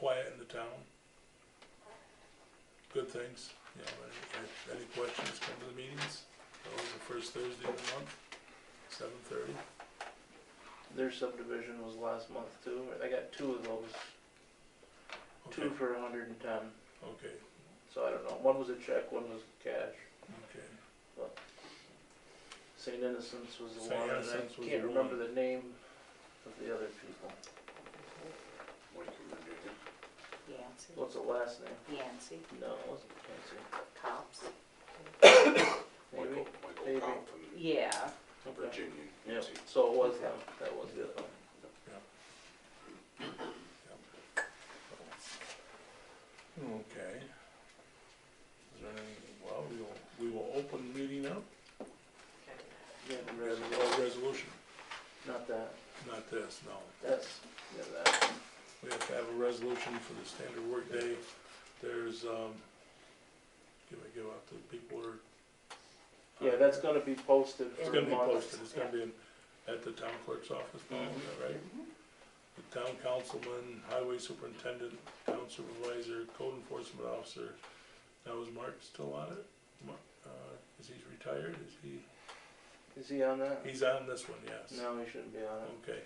quiet in the town. Good things, you know, any questions, come to the meetings, always the first Thursday of the month, 7:30. Their subdivision was last month too. I got two of those. Okay, Two for 110. okay, So I don't know. One was a check, one was cash. okay. St. Innocents was the St. one, and Innocents I was can't the remember one. the name of the other people. Yancey, What's the last name? Yancey, No, it wasn't Nancy. Cops. Maybe? Michael Maybe. Compton, Yeah, Okay. Virginian. Yep, so it was them. That was the other one. Okay. Is there any, well, we will open the meeting up. Yeah, the We have resolution. a resolution, Not that. not this, no. That's, yeah, that. We have to have a resolution for the standard workday. There's, give out to the people who are. Yeah, that's gonna be posted It's for gonna a be month. posted, it's gonna be at the town clerk's office, Paul, is that right? The town councilman, highway superintendent, town supervisor, code enforcement officer. Now, is Mark still on it? Is he retired? Is he? Is he on that? He's on this one, yes. No, he shouldn't be on it. Okay.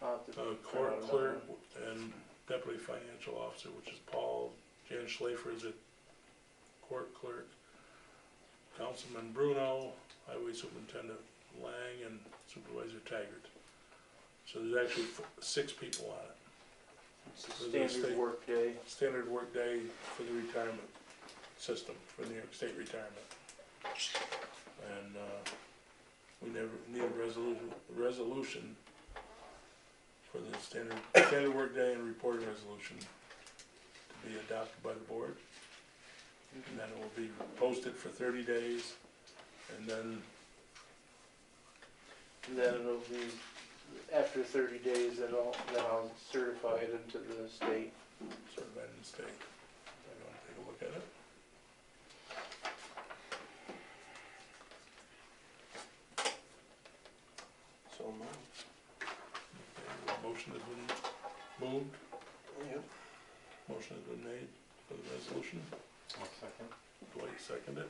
I'll have to print out Court another clerk one. and deputy financial officer, which is Paul. Jan Schlafer is a court clerk. Councilman Bruno, highway superintendent Lang, and supervisor Taggart. So there's actually 6 people on it. It's a For the standard state. work day. Standard work day for the retirement system, for New York State retirement. And we never need a resolution for the standard work day and reporting resolution to be adopted by the board. And then it will be posted for 30 days, and then, And then it'll be, after 30 days, then I'll certify it into the state. certified in the state. You wanna take a look at it? So moved. Okay, the motion has been moved, Yep. motion has been made for the resolution. I'll second. Dwight seconded.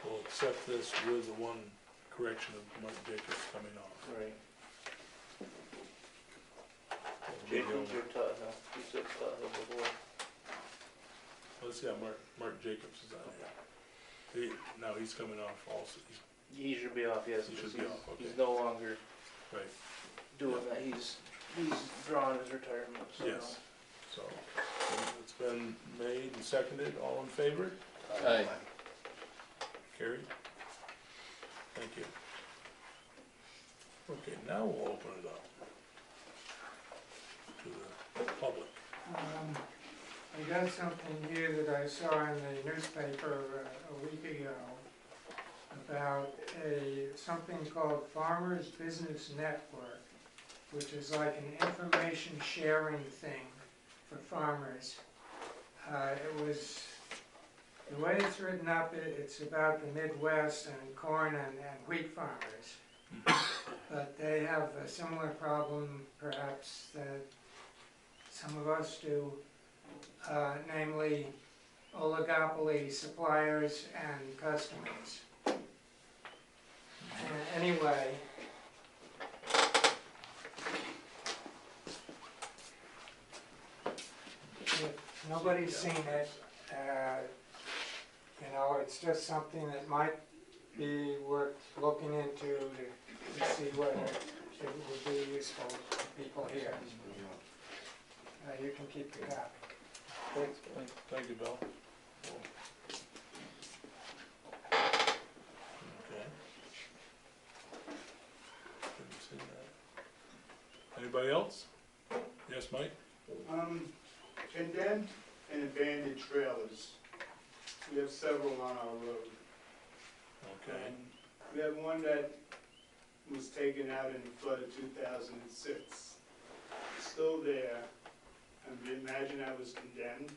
We'll accept this with the one correction of Mark Jacobs coming off. Right. That'll be the Jacobs only- or Tuthill? You said Tuthill before. Let's see how Mark Jacobs is on here. Now he's coming off also, He should be off, yes, He because should be off, okay. he's no longer right, doing that. He's drawn his retirement, so. yes. So, it's been made and seconded, all in favor? Aye. Carried. Thank you. Okay, now we'll open it up to the public. I got something here that I saw in the newspaper a week ago about something called Farmers Business Network, which is like an information sharing thing for farmers. The way it's written up, it's about the Midwest and corn and wheat farmers. But they have a similar problem perhaps that some of us do, namely oligopoly suppliers and customers. Anyway, if nobody's seen it, you know, it's just something that might be worth looking into to see whether it would be useful to people here. You can keep the copy. Thank you, Bill. Okay. Didn't see that. Anybody else? Yes, Mike? Condemned and abandoned trailers. We have several on our road. Okay. We have one that was taken out in the flood of 2006. Still there. I imagine that was condemned.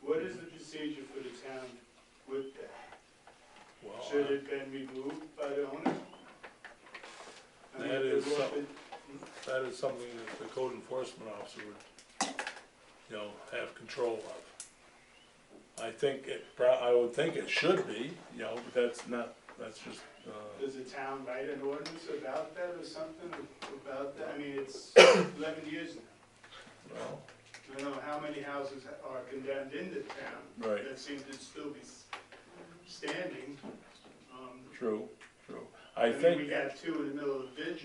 What is the procedure for the town with that? Well, Should it have been removed by the owner? I mean, That if is it wasn't- that is something that the code enforcement officer would, have control of. I would think it should be, but that's just, Does the town write an ordinance about that or something about that? I mean, it's 11 years now. well, I don't know how many houses are condemned in the town. right, That seem to still be standing. true. I I mean, we think, got two in the middle of the village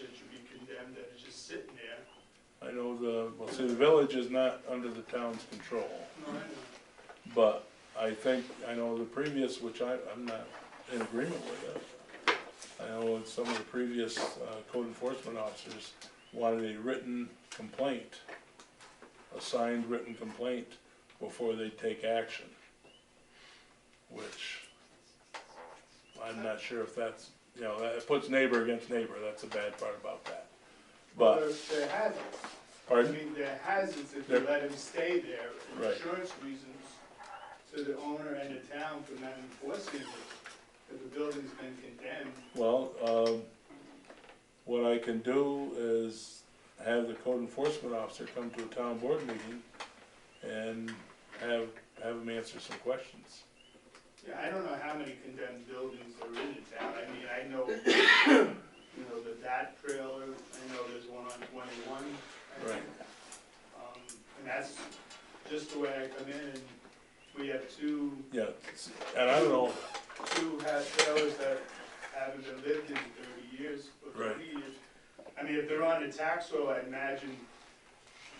that should be condemned that is just sitting there. I know the village is not under the town's control, No, I know. but I know the previous, which I'm not in agreement with it. I know some of the previous code enforcement officers wanted a written complaint, a signed written complaint before they take action, which I'm not sure if that's, that puts neighbor against neighbor, that's the bad part about that. Well, But, there are hazards. I pardon? mean, there are hazards if you There- let them stay there for Right. insurance reasons to the owner and the town for not enforcing it. If the building's been condemned, Well, what I can do is have the code enforcement officer come to a town board meeting and have him answer some questions. yeah, I don't know how many condemned buildings are in the town. I mean, I know, that trailer, I know there's one on 21. I Right. think. And that's just the way I come in, and we have two Yeah, and I don't know, trailers that haven't been lived in 30 years or 40 Right. years. I mean, if they're on the tax roll, I imagine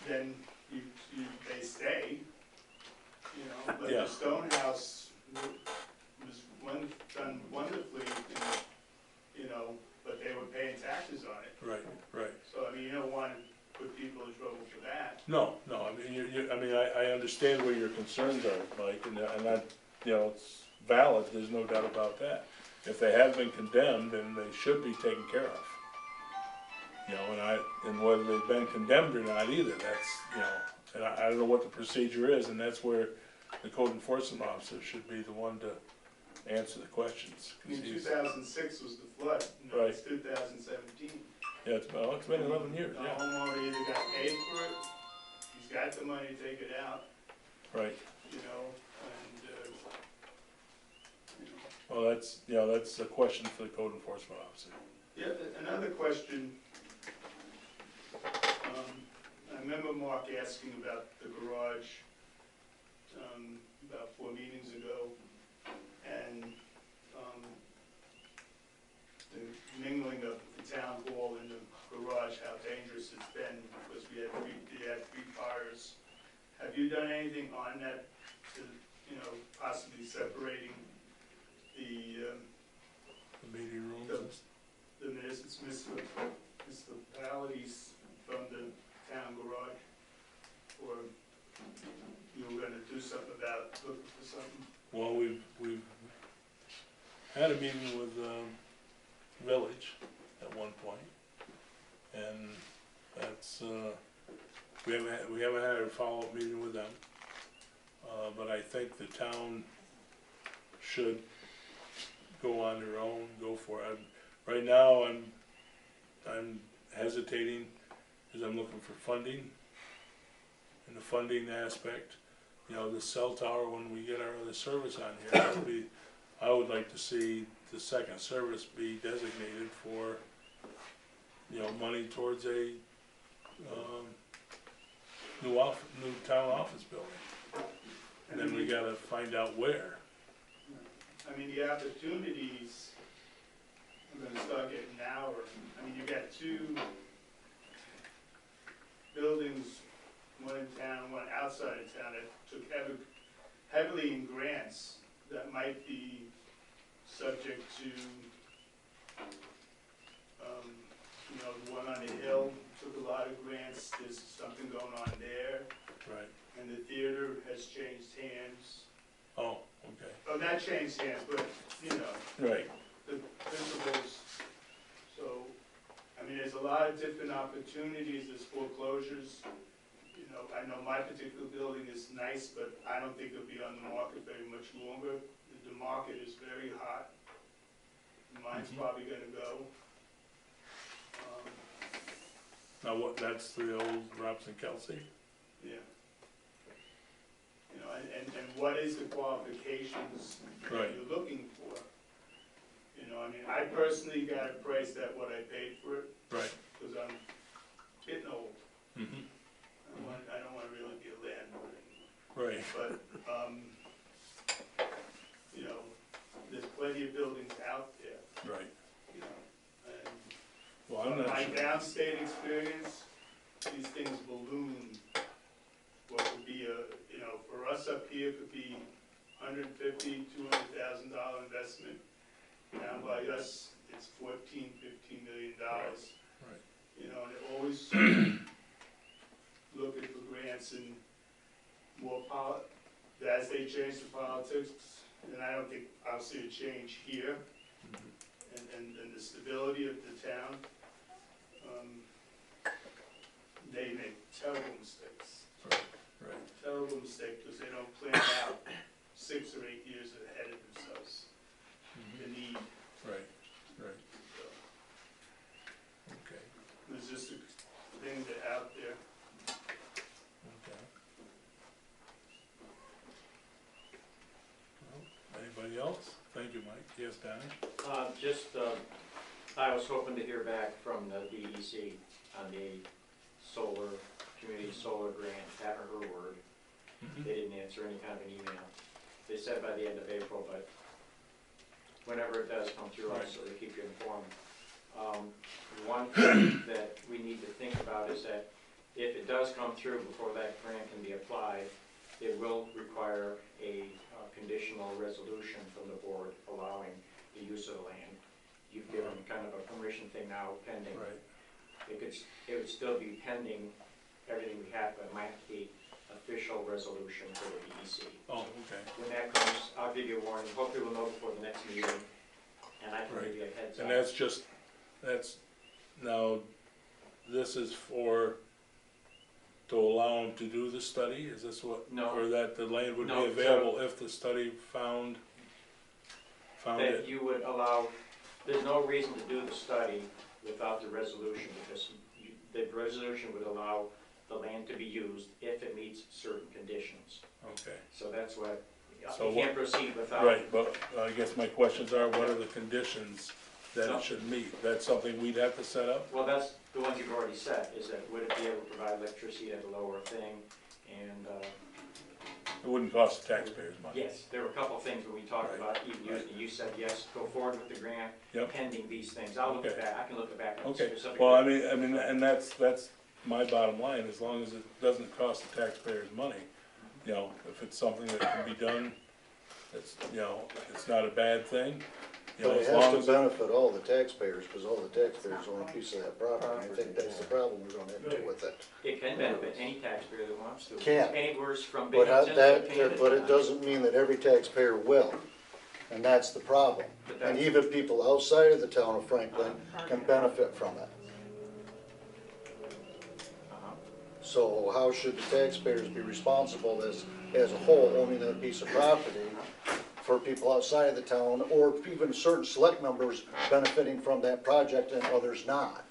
then they stay, but Yeah. the stone house was done wonderfully, but they were paying taxes on it. right. So, I mean, you don't want to put people in trouble for that. No, I mean, I understand where your concerns are, Mike, and that, it's valid, there's no doubt about that. If they have been condemned, then they should be taken care of. And whether they've been condemned or not either, that's, and I don't know what the procedure is, and that's where the code enforcement officer should be the one to answer the questions. I 'Cause mean, he's- 2006 was the flood, it's 2017. Yeah, it's been 11 years, The yeah, homeowner either got paid for it, he's got the money to take it out, right. and, Well, that's a question for the code enforcement officer. Yeah, another question. I remember Mark asking about the garage, about 4 meetings ago, and, the mingling of the town hall and the garage, how dangerous it's been, because we had 3 fires. Have you done anything on that to, possibly separating the The meeting rooms, the municipalities from the town garage? Or you were gonna do something about, looking for something? well, we've had a meeting with, Village at one point, and that's, we haven't had a follow-up meeting with them. But I think the town should go on their own, go for it. Right now, I'm hesitating, because I'm looking for funding. And the funding aspect, the cell tower, when we get our other service on here, I would like to see the second service be designated for, money towards a, new town office building. And then we gotta find out where. I mean, the opportunities, I'm gonna start getting now, you got 2 buildings, one in town, one outside of town, that took heavily in grants that might be subject to, the one on the hill took has changed hands. Oh, okay, Oh, not changed hands, but, you know, right, the principles. So, I mean, there's a lot of different opportunities, there's foreclosures. You know, I know my particular building is nice, but I don't think it'll be on the market very much longer. The market is very hot. Mine's Mhm. probably gonna go. now what, that's the old Robson Kelsey? Yeah. You know, and what is the qualifications that Right. you're looking for? You know, I mean, I personally got a price at what I paid for it, Right. because I'm getting old. Mm-hmm, I don't wanna really be a landlord anymore. right, But, you know, there's plenty of buildings out there, right, you know, and well, I'm from my not sure, downstate experience, these things balloon. What would be you know, for us up here could be $150,000, $200,000 investment. Down by us, it's $14–15 million. right, You know, and always looking for grants and more as they change the politics, and I don't think I'll see a change here, and the stability of the town, they make terrible mistakes. right, Terrible mistake, because they don't plan out 6 or 8 years ahead of themselves, the need. right, right, So, okay, there's just a thing that out there. okay. Well, anybody else? Thank you, Mike. Yes, Danny? I was hoping to hear back from the DEC on the community solar grant. Haven't heard a word. They didn't answer any kind of an email. They said by the end of April, but whenever it does come through, I'll Right. sort of keep you informed. One thing that we need to think about is that if it does come through before that grant can be applied, it will require a conditional resolution from the board allowing the use of the land. You've given kind of a permission thing now pending. Right, It would still be pending everything we have, but it might have to be official resolution for the DEC. oh, okay, When that comes, I'll give you a warning, hopefully we'll know before the next meeting, and I can give you a heads up. and that's, now, this is to allow them to do the study, is this what? No. Or that the land would be No, so- available if the study found That it? you would allow, there's no reason to do the study without the resolution, because the resolution would allow the land to be used if it meets certain conditions. Okay, So that's what, So you can't proceed without. right, but I guess my questions are, what are the conditions that No. it should meet? That's something we'd have to set up? Well, that's the ones you've already set, is that would it be able to provide electricity at a lower thing? And, It wouldn't cost the taxpayers money? yes, there were a couple of things when we talked Right. about even using it. You said, yes, go forward with the grant, Yep. pending these things. I'll look at Okay. that, I can look at back at Okay, specific. well, I mean, and that's my bottom line, as long as it doesn't cost the taxpayers money. You know, if it's something that can be done, it's, you know, it's not a bad thing, you know, But it as has long to as. benefit all the taxpayers, because all the taxpayers own a piece of that property. I think that's the problem we're gonna have to deal with it. It can benefit any taxpayer that wants to. Can. Anywhere from big But incentives to Canada. but it doesn't mean that every taxpayer will, and that's the problem. But And that's- even people outside of the town of Franklin can benefit from it. Uh-huh. So how should the taxpayers be responsible as a whole owning that piece of property for people outside of the town, or even certain select members benefiting from that project and others not?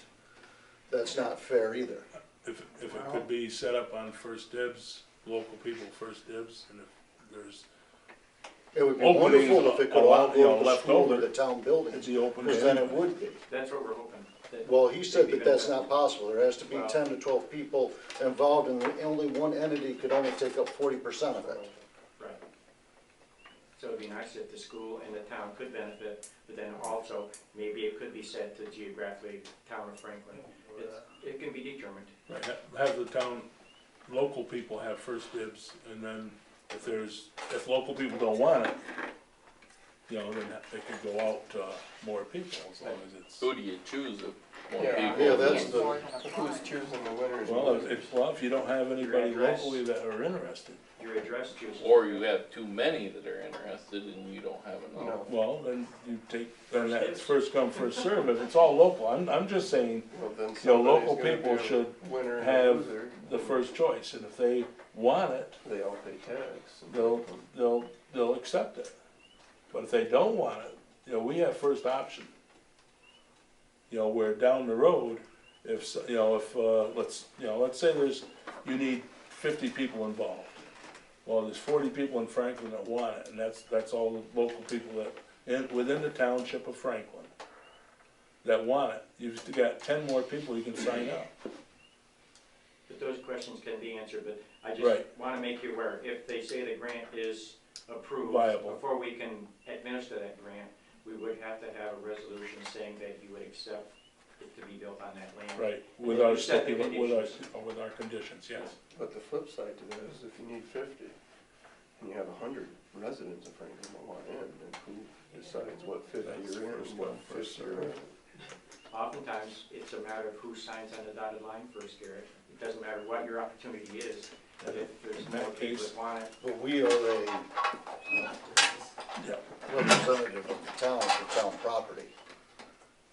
That's not fair either. If it could be set up on first dibs, local people first dibs, and if there's, It would be Openings wonderful if it could a all lot, you know, go to the left school or over. the town buildings, it's open to because then it anybody. would be. That's what we're hoping. that Well, he said maybe that that's even- not possible. There has to be Well- 10 to 12 people involved, and only one entity could only take up 40% of it. Right. So it'd be nice if the school and the town could benefit, but then also, maybe it could be set to geographically town of Franklin. It can be determined. Right, have the town, local people have first dibs, and then if local people don't want it, you know, then they could go out to more people, as long as it's. Who do you choose? more Yeah. people. Yeah, that's Get the- more than a Who's four. choosing the winners? and Well, losers? if you don't have anybody address. locally that are interested, Your address chooses. Or you have too many that are interested and you don't have enough. No. well, then you take, then that's first come, first served. If it's all local, I'm just saying Well, then know, somebody's local gonna people do should winner and have loser. the first choice, and if they want it, They all pay tax. they'll accept it. But if they don't want it, you know, we have first option. You know, where down the road, if, you know, if, let's say you need 50 people involved. Well, there's 40 people in Franklin that want it, and that's all the local people within the township of Franklin that want it. You've still got 10 more people you can sign up. But those questions can be answered, but I just Right. wanna make you aware, if they say the grant is approved. Viable. Before we can administer that grant, we would have to have a resolution saying that you would accept it to be built on that land. Right, And with then our you set the with our conditions, yes. But the flip side to that is if you need 50 and you have 100 residents of Franklin that want in, then who decides what 50 That's are in first and what come, first 50 are in? Oftentimes, it's a matter of who signs on the dotted line first, Garrett. It doesn't matter what your opportunity is, if there's In more that people case- that want it. But we are a Yeah. representative of the town for town property.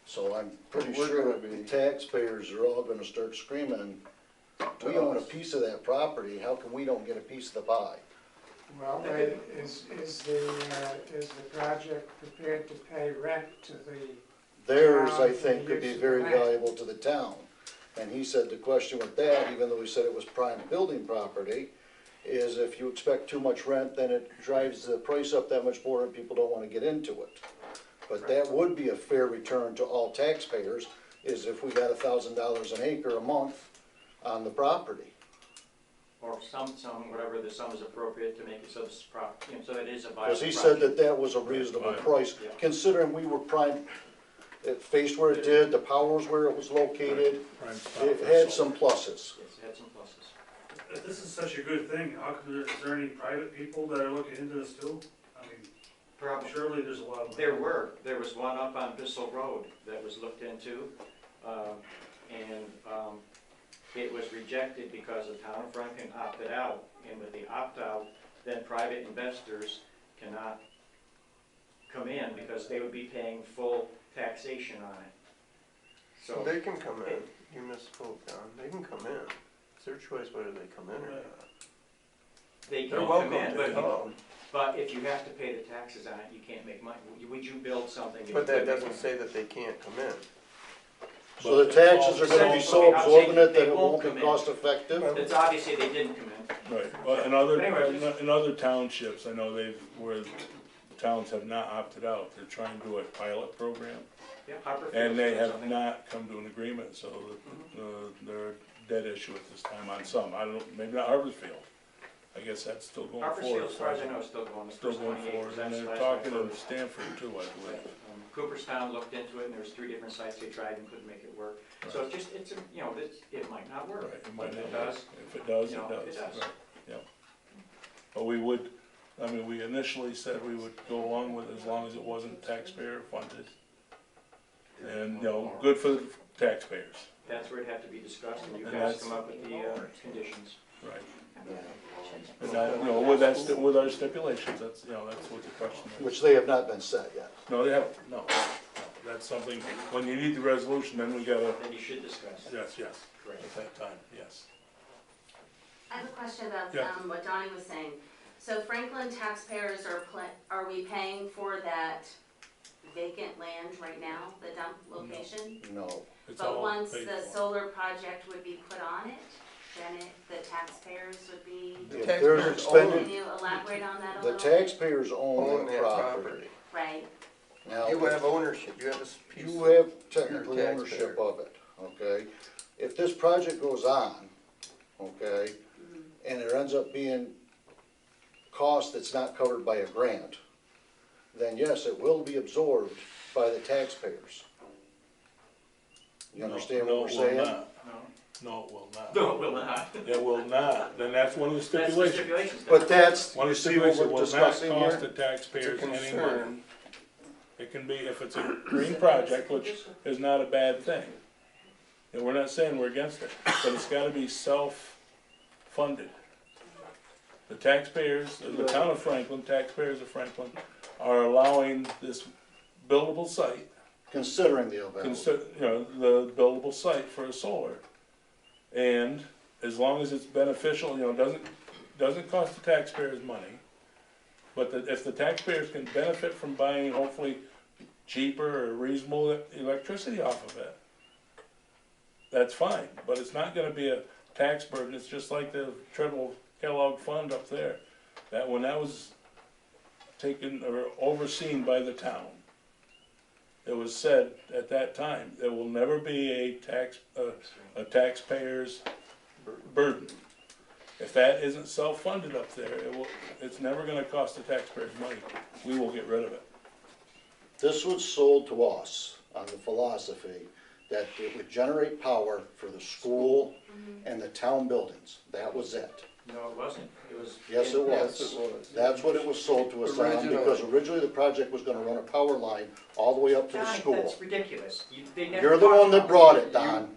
So I'm pretty We're sure gonna be- the taxpayers are all gonna start screaming, we own a piece of that property, how come we don't get a piece of the pie? Well, is the project prepared to pay rent to the, Theirs, I Town think, could be use of very the land. valuable to the town. And he said the question with that, even though he said it was prime building property, is if you expect too much rent, then it drives the price up that much more and people don't wanna get into it. But that would be a fair return to all taxpayers, is if we got $1,000 an acre a month on the property. Or some, whatever the sum is appropriate to make it so this so it is a viable Cause he said project. that was a reasonable price, Yeah. considering we were prime, it faced where it did, the power was where it was located, Prime spot it for had solar. some pluses. Yes, it had some pluses. If this is such a good thing, how come is there any private people that are looking into this too? I mean, Probably. surely there's a lot of. There was one up on Bissell Road that was looked into, and it was rejected because the town of Franklin opted out. And with the opt-out, then private investors cannot come in because they would be paying full taxation on it. So, They can come in, you misspoke, Don, they can come in, it's their choice whether they come in or not. they They're can welcome come in, to come, but if you have to pay the taxes on it, you can't make money. Would you build something? if but you that couldn't make doesn't money? say that they can't come in. So the taxes are gonna be so I'll say absorbent they that it won't won't be come in. cost effective? It's obviously they didn't come in. Right, but in other townships, I know where the towns have not opted out, they're trying to do a pilot program. Yeah, Harperfield's And they doing have something. not come to an agreement, so they're a dead issue at this time on some. I don't, maybe not Harpersfield. I guess that's still going forward. Harpersfield, as far as I know, is still going. The Still first going 28, forward, and that's the they're last talking one to closed. Stanford too, I believe. Cooperstown looked into it, and there's 3 different sites they tried and couldn't make it work. So it's just, it might not work. Right, it But might if it not, does, if it does, you it know, does, it does. right, yeah. But we initially said we would go along with it as long as it wasn't taxpayer funded. And, good for the taxpayers, that's where it'd have to be discussed, and you And guys that's- come up with the conditions. right. And that, with our stipulations, that's what the question is. Which they have not been set yet. No, they haven't, no. That's something, when you need the resolution, then we gotta, Then you should discuss. yes, Correct. at that time, yes. I have a question about Yeah. what Donnie was saying. So Franklin taxpayers are we paying for that vacant land right now, the dump location? No. It's But all once paid the for. solar project would be put on it, then the taxpayers would be, If taxpayers there's own expended, can you elaborate on that a the little bit? taxpayers Own own that that property. property. Right, Now, You have ownership, you have a piece. you have technically You're a ownership taxpayer. of it, okay? If this project goes on, okay, and there ends up being cost that's not covered by a grant, then yes, it will be absorbed by the taxpayers. You understand No, what we're it will saying? not. No, it will not. No, it will not. It will not, then that's one of the That's the stipulations. stipulations. But that's, One you of the see what stipulations we're will not discussing cost the here? taxpayers It's a any concern. money. It can be, if it's a green project, which is not a bad thing, And we're not saying we're against it, but it's gotta be self-funded. The taxpayers, the town of Franklin, taxpayers of Franklin, are allowing this buildable site, Considering the available. the buildable site for a solar. And as long as it's beneficial, doesn't cost the taxpayers money, but if the taxpayers can benefit from buying hopefully cheaper or reasonable electricity off of it, that's fine, but it's not gonna be a tax burden. It's just like the Treadwell Kellogg Fund up there. That when that was taken or overseen by the town, it was said at that time, there will never be a taxpayer's burden. If that isn't self-funded up there, it's never gonna cost the taxpayers money. We will get rid of it. This was sold to us on the philosophy that it would generate power for the school and the town buildings. That was it. No, it wasn't. It was. Yes, it Yes, was. it was. That's what it was sold to us on, Originally. because originally the project was gonna run a power line all the way up to the God, school. that's ridiculous. They never You're the talked one that about brought it, Don.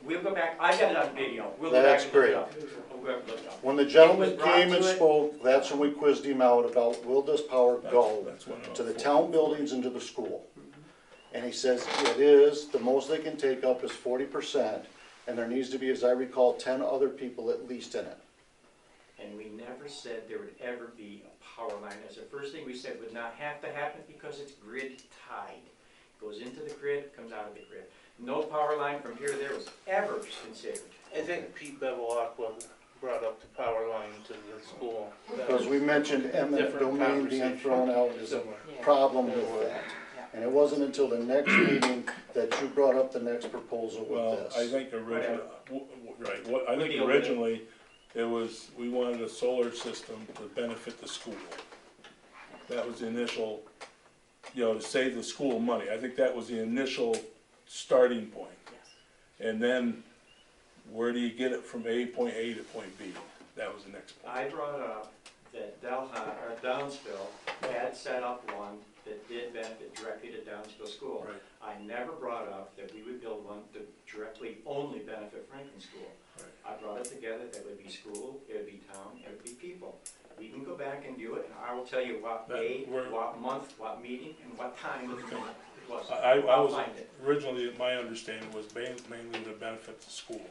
We'll go back, I got it on video. We'll go That's back and look it great. up. We'll go back and look it up. When the gentleman It was brought came and to it. spoke, that's when we quizzed him out about, will this power go That's what I'm to the for. town buildings and to the school? And he says, it is, the most they can take up is 40%, and there needs to be, as I recall, 10 other people at least in it. And we never said there would ever be a power line. That's the first thing we said would not have to happen because it's grid tied. Goes into the grid, comes out of the grid. No power line from here to there was ever considered. I think Pete Bevelacqua brought up the power line to the school. Because we mentioned eminent Different domain being conversation. thrown out as a Similar. problem with that. And it wasn't until the next meeting that you brought up the next proposal with Well, this. I think originally, right, I think deal with it. originally, it was, we wanted a solar system to benefit the school. That was the initial, to save the school money. I think that was the initial starting point. And then, where do you get it from point A to point B? That was the next point. I brought up that Downsville had set up one that did benefit directly to Downsville School. Right. I never brought up that we would build one to directly only benefit Franklin School. Right. I brought it together, that would be school, it would be town, it would be people. We can go back and do it, and I will tell you what That- day, we're- what month, what meeting, and what time it was. I I'll was, find it. originally, my understanding was mainly to benefit the school.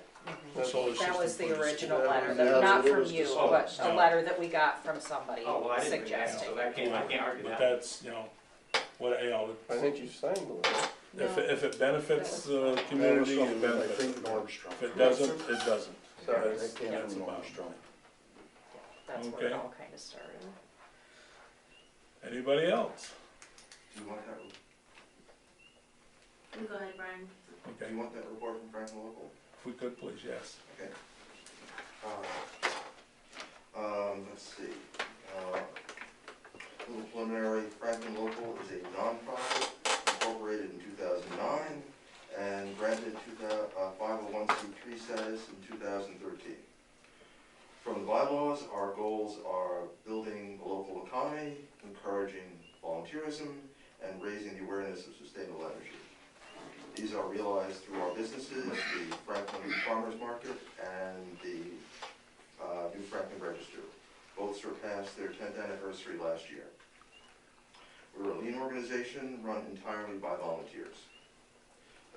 Solar That system was the for school. original That letter, was- that- that's not what it from was you, discussed. but a No. letter that we got from somebody Oh, well, I didn't bring that, suggesting. so that can't, I can't argue But that. that's, I think you signed the letter. if it benefits the That was community, from, it I benefits. think, Nordstrom. If it doesn't, it doesn't. Sorry, That's- That came that's from about it. Nordstrom. That's where it Okay. all kind of started. Anybody else? Do you want that, You go ahead, Brian. do you want that report from Franklin Local? If we could, please, yes. Okay. Let's see. Little preliminary, Franklin Local is a nonprofit incorporated in 2009 and granted 501c3 status in 2013. From the bylaws, our goals are building the local economy, encouraging volunteerism, and raising the awareness of sustainable energy. These are realized through our businesses, the Franklin Farmers Market and the New Franklin Register. Both surpassed their 10th anniversary last year. We're a lean organization run entirely by volunteers.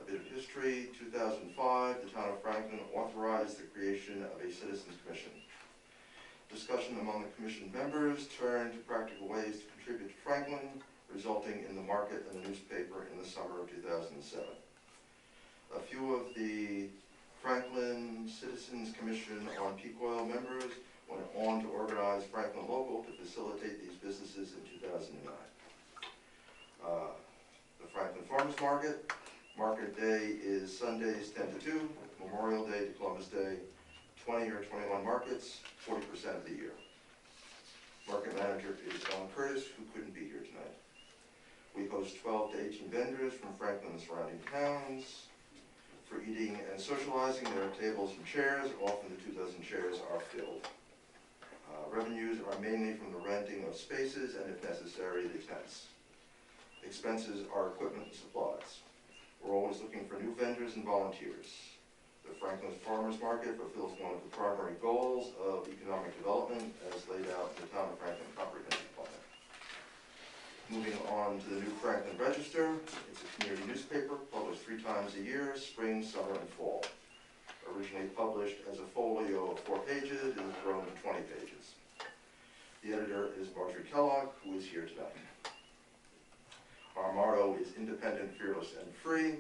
A bit of history, 2005, the town of Franklin authorized the creation of a citizens commission. Discussion among the commission members turned to practical ways to contribute to Franklin, resulting in the market and the newspaper in the summer of 2007. A few of the Franklin Citizens Commission on Peak Oil members went on to organize Franklin Local to facilitate these businesses in 2009. The Franklin Farmers Market Day is Sundays 10 to 2, Memorial Day to Columbus Day, 20 or 21 markets, 40% of the year. Market manager is Ellen Curtis, who couldn't be here tonight. We host 12 to 18 vendors from Franklin and surrounding towns. For eating and socializing, there are tables and chairs. Often the 2 dozen chairs are filled. Revenues are mainly from the renting of spaces and, if necessary, the tents. Expenses are equipment and supplies. We're always looking for new vendors and volunteers. The Franklin Farmers Market fulfills one of the primary goals of economic development as laid out in the Town of Franklin Comprehensive Plan. Moving on to the New Franklin Register, it's a community newspaper published 3 times a year, spring, summer, and fall. Originally published as a folio of 4 pages, it has grown to 20 pages. The editor is Marjorie Kellogg, who is here tonight. Our motto is independent, fearless, and free,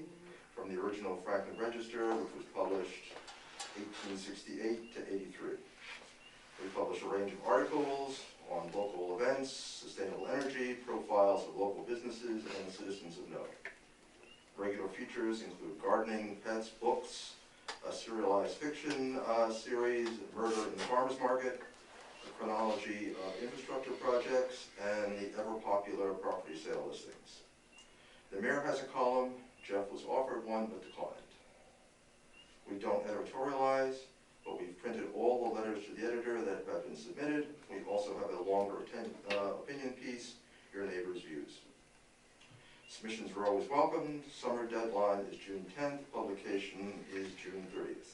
from the original Franklin Register, which was published 1868 to 83. We publish a range of articles on local events, sustainable energy, profiles of local businesses, and citizens of note. Regular features include gardening, pets, books, a serialized fiction series, Murder in the Farmers Market, a chronology of infrastructure projects, and the ever-popular property sale listings. The mayor has a column. Jeff was offered one but declined. We don't editorialize, but we've printed all the letters to the editor that have been submitted. We also have a longer opinion piece, Your Neighbor's Views. Submissions are always welcomed. Summer deadline is June 10th. Publication is June 30th.